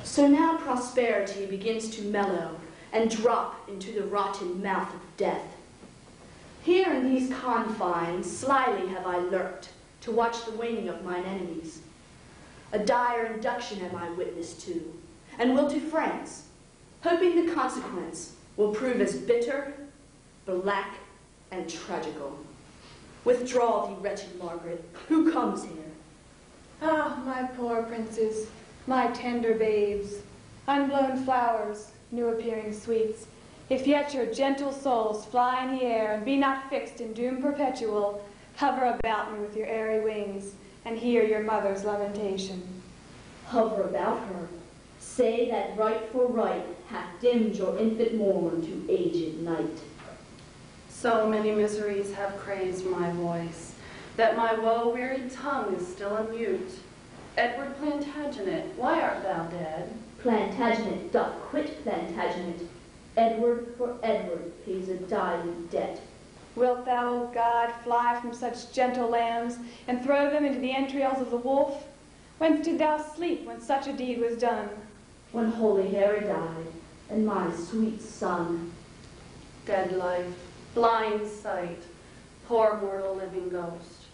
So now prosperity begins to mellow and drop into the rotten mouth of death. Here in these confines, slyly have I lurked to watch the waning of mine enemies. A dire induction am I witness to, and will to France, hoping the consequence will prove as bitter, black, and tragical. Withdraw thee, wretched Margaret, who comes here? Ah, my poor princes, my tender babes, unblown flowers, new appearing sweets, if yet your gentle souls fly in the air and be not fixed in doom perpetual, hover about me with your airy wings, and hear your mother's lamentation. Hover about her, say that right for right hath dimmed your infant morn to aged night. So many miseries have crazed my voice, that my woe-wearied tongue is still a mute. Edward Plantagenet, why art thou dead? Plantagenet doth quit Plantagenet. Edward for Edward pays a dying debt. Wilt thou, O God, fly from such gentle lambs, and throw them into the entrails of the wolf? Whence did thou sleep when such a deed was done? When holy Harry died, and my sweet son. Dead life, blind sight, poor mortal living ghost.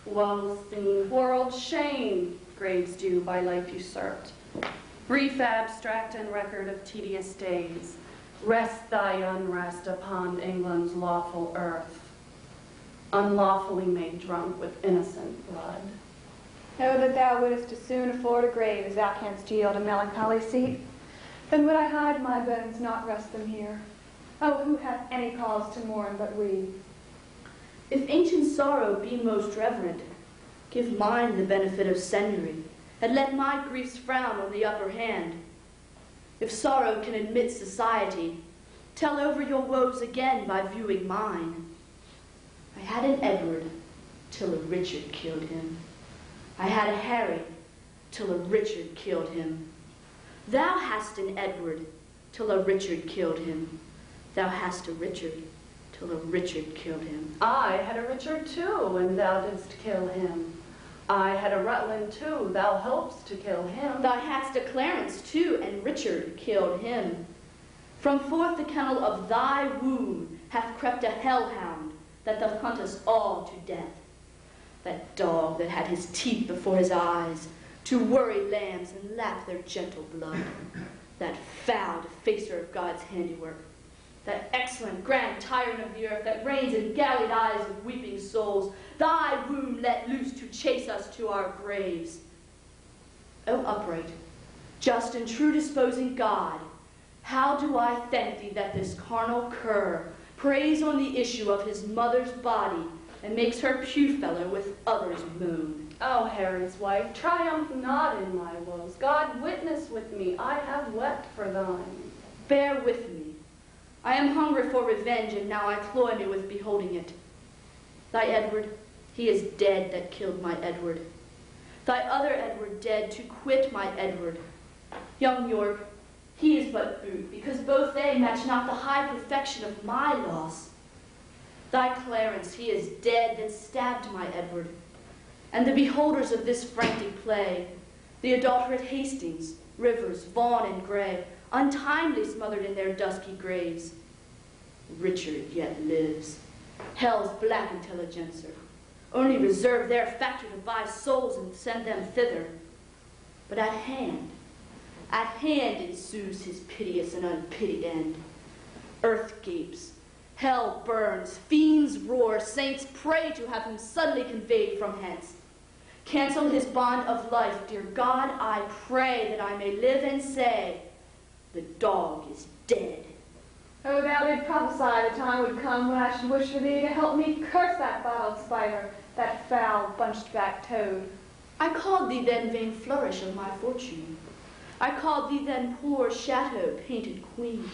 Woe singing world, shame, graves due by life usurped. Brief abstract and record of tedious days, rest thy unrest upon England's lawful earth, unlawfully made drunk with innocent blood. Oh, that thou wouldest as soon afford a grave as thou canst yield a melancholy seat. Then would I hide my bones, not rest them here. Oh, who hath any cause to mourn but we? If ancient sorrow be most reverent, give mine the benefit of seniory, and let my griefs frown on the upper hand. If sorrow can admit society, tell over your woes again by viewing mine. I had an Edward till a Richard killed him. I had a Harry till a Richard killed him. Thou hast an Edward till a Richard killed him. Thou hast a Richard till a Richard killed him. I had a Richard too, and thou didst kill him. I had a Rutland too, thou helpst to kill him. Thou hadst a Clarence too, and Richard killed him. From forth the kennel of thy womb hath crept a hellhound that doth hunt us all to death. That dog that had his teeth before his eyes to worry lambs and lap their gentle blood. That foul defacer of God's handiwork. That excellent grand tyrant of the earth that reigns in gallied eyes of weeping souls, thy womb let loose to chase us to our graves. O upright, just and true disposing God, how do I thank thee that this carnal cur preys on the issue of his mother's body and makes her pew-fellow with others' moon. O Harry's wife, triumph not in my woes. God witness with me, I have wept for thine. Bear with me. I am hungry for revenge, and now I cloy me with beholding it. Thy Edward, he is dead that killed my Edward. Thy other Edward dead to quit my Edward. Young York, he is but brute, because both they match not the high perfection of my loss. Thy Clarence, he is dead that stabbed my Edward. And the beholders of this frantic play, the adulterate Hastings, Rivers, Vaughan, and Grey, untimely smothered in their dusky graves. Richard yet lives, hell's black intelligencer, only reserve their factor to buy souls and send them thither. But at hand ensues his piteous and unpitied end. Earth gapes, hell burns, fiends roar, saints pray to have him suddenly conveyed from hence. Cancel his bond of life, dear God, I pray, that I may live and say, the dog is dead. Oh, thou did prophesy the time would come when I should wish for thee to help me curse that bottled spider, that foul, bunched-back toad. I called thee then vain flourish of my fortune. I called thee then poor chateau painted queen,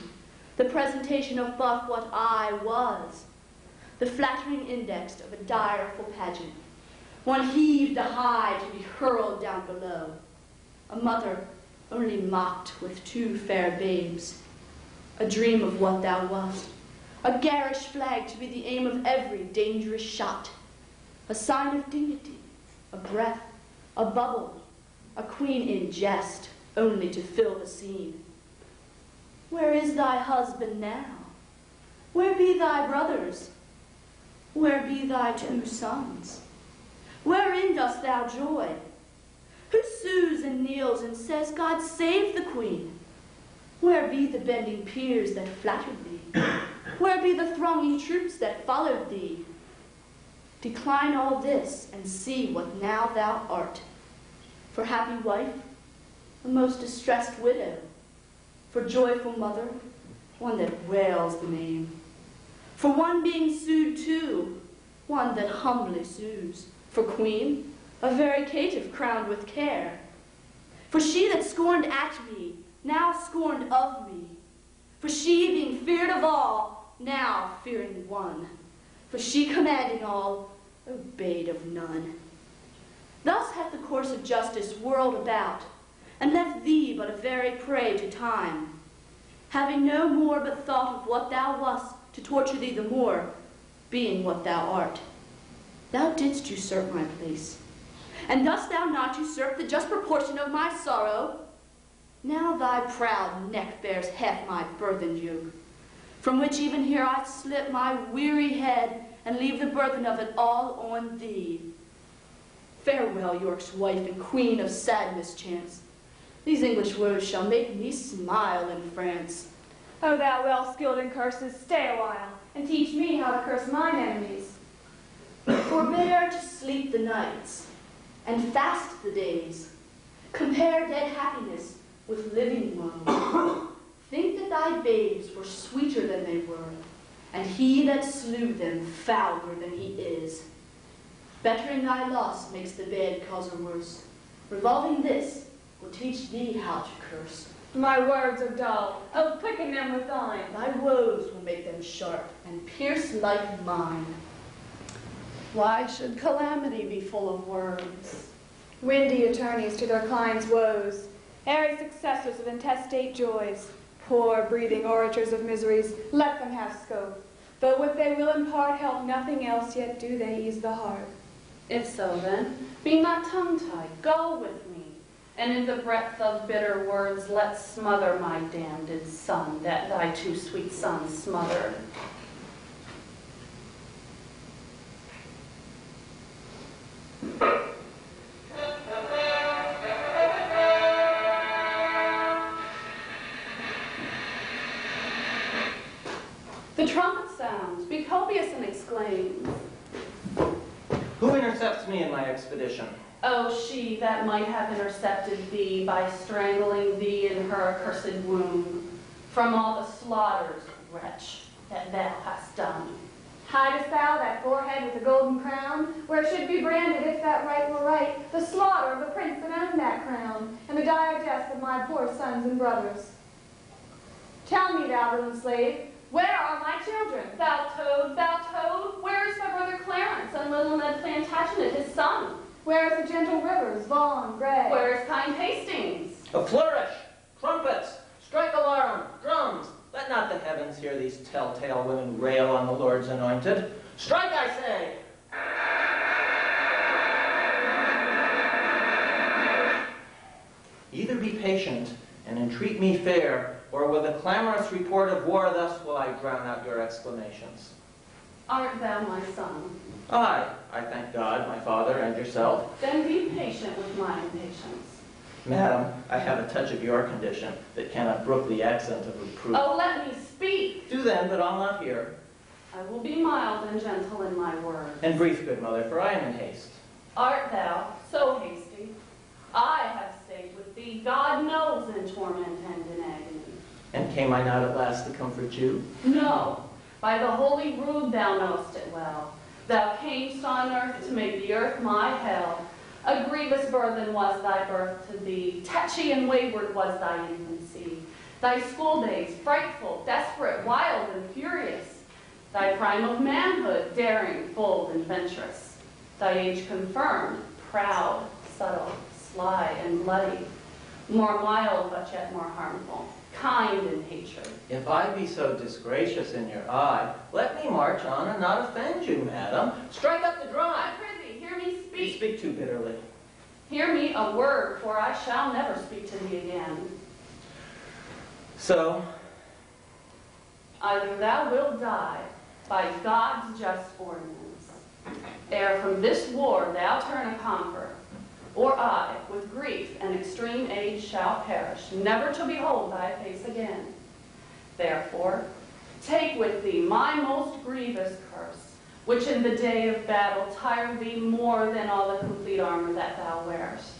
the presentation of but what I was, the flattering index of a direful pageant, one heaved high to be hurled down below, a mother only mocked with two fair babes, a dream of what thou wast, a garish flag to be the aim of every dangerous shot, a sign of dignity, a breath, a bubble, a queen in jest, only to fill the scene. Where is thy husband now? Where be thy brothers? Where be thy 2 sons? Wherein dost thou joy? Who sues and kneels and says, God save the queen? Where be the bending peers that flattered thee? Where be the thronging troops that followed thee? Decline all this and see what now thou art. For happy wife, a most distressed widow. For joyful mother, one that wails the name. For one being sued too, one that humbly sues. For queen, a very caitiff crowned with care. For she that scorned at me, now scorned of me. For she being feared of all, now fearing one. For she commanding all, obeyed of none. Thus hath the course of justice whirled about, and left thee but a very prey to time, having no more but thought of what thou wast to torture thee the more, being what thou art. Thou didst usurp my place, and dost thou not usurp the just proportion of my sorrow? Now thy proud neck bears half my burthened yoke, from which even here I slip my weary head and leave the burthen of it all on thee. Farewell, York's wife and queen of sad mischance. These English woes shall make me smile in France. O thou well skilled in curses, stay a while, and teach me how to curse mine enemies. Forbear to sleep the nights, and fast the days. Compare dead happiness with living woe. Think that thy babes were sweeter than they were, and he that slew them fouler than he is. Bettering thy loss makes the bad causer worse. Revolving this will teach thee how to curse. My words are dull. Oh, quicken them with thine. Thy woes will make them sharp and pierce like mine. Why should calamity be full of words? Windy attorneys to their clients' woes, airy successors of intestate joys, poor breathing orators of miseries, let them have scope. Though what they will impart help nothing else, yet do they ease the heart. If so, then, be not tongue-tied, go with me, and in the breath of bitter words let smother my damned son, that thy 2 sweet sons smothered. The trumpet sounds, be copious and exclaims. Who intercepts me in my expedition? Oh, she that might have intercepted thee by strangling thee in her accursed womb, from all the slaughters, wretch, that thou hast done. Hidest thou that forehead with the golden crown, where should be branded, if that right were right, the slaughter of the prince that owned that crown, and the dire deaths of my poor sons and brothers? Tell me, thou little slave, where are my children? Thou toad, where is my brother Clarence and little Ned Plantagenet, his son? Where is the gentle Rivers, Vaughan, Gray? Where is kind Hastings? A flourish! Trumpets! Strike alarm! Drums! Let not the heavens hear these telltale women rail on the Lord's anointed. Strike, I say! Either be patient and entreat me fair, or with a clamorous report of war thus will I drown out your exclamations. Art thou my son? Aye, I thank God, my father, and yourself. Then be patient with my impatience. Madam, I have a touch of your condition that cannot brook the accent of reproof. Oh, let me speak! Do then, but I'll not hear. I will be mild and gentle in my words. And brief, good mother, for I am in haste. Art thou so hasty? I have stayed with thee, God knows, in torment and in agony. And came I not at last to comfort you? No, by the holy rood thou knowest it well. Thou camest on earth to make the earth my hell. A grievous burthen was thy birth to thee, tetchy and wayward was thy infancy. Thy school days, frightful, desperate, wild, and furious. Thy prime of manhood, daring, bold, and venturous. Thy age confirmed, proud, subtle, sly, and bloody. more mild but yet more harmful, kind in hatred. If I be so disgracious in your eye, let me march on and not offend you, madam. Strike up the dry. I prithee, hear me You speak. speak too bitterly. Hear me a word, for I shall never speak to thee again. So, Either thou wilt die by God's just ordinance, ere from this war thou turn a conqueror, or I, with grief and extreme age, shall perish, never to behold thy face again. Therefore, take with thee my most grievous curse, which in the day of battle tire thee more than all the complete armor that thou wearest.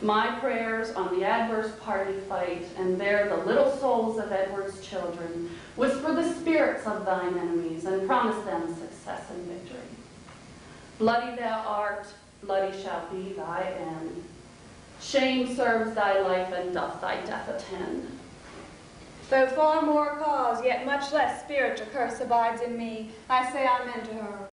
My prayers on the adverse party fight, and there the little souls of Edward's children whisper the spirits of thine enemies, and promise them success and victory. Bloody thou art, bloody shall be thy end. Shame serves thy life, and doth thy death attend. Though far more cause, yet much less spirit or curse abides in me, I say amen to her.